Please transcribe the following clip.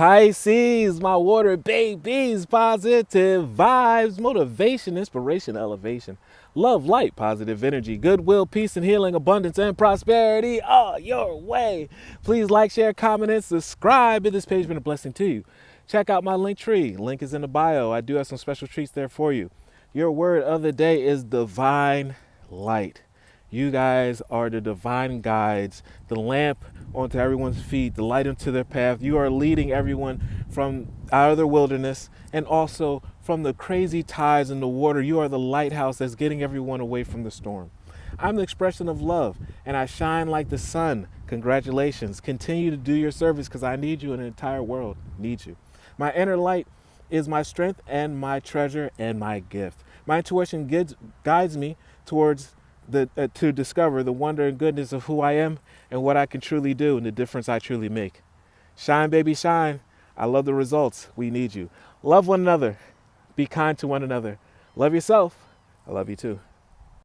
Pisces, my water babies, positive vibes, motivation, inspiration, elevation, love, light, positive energy, goodwill, peace and healing, abundance and prosperity all your way. Please like, share, comment, and subscribe. If this page has been a blessing to you, check out my LinkTree. Link is in the bio. I do have some special treats there for you. Your word of the day is divine light. You guys are the divine guides, the lamp onto everyone's feet, the light into their path. You are leading everyone from out of the wilderness and also from the crazy tides in the water. You are the lighthouse that's getting everyone away from the storm. I'm the expression of love, and I shine like the sun. Congratulations. Continue to do your service because I need you and the entire world needs you. My inner light is my strength and my treasure and my gift. My intuition guides me towards to discover the wonder and goodness of who I am and what I can truly do and the difference I truly make. Shine, baby, shine. I love the results. We need you. Love one another. Be kind to one another. Love yourself. I love you too.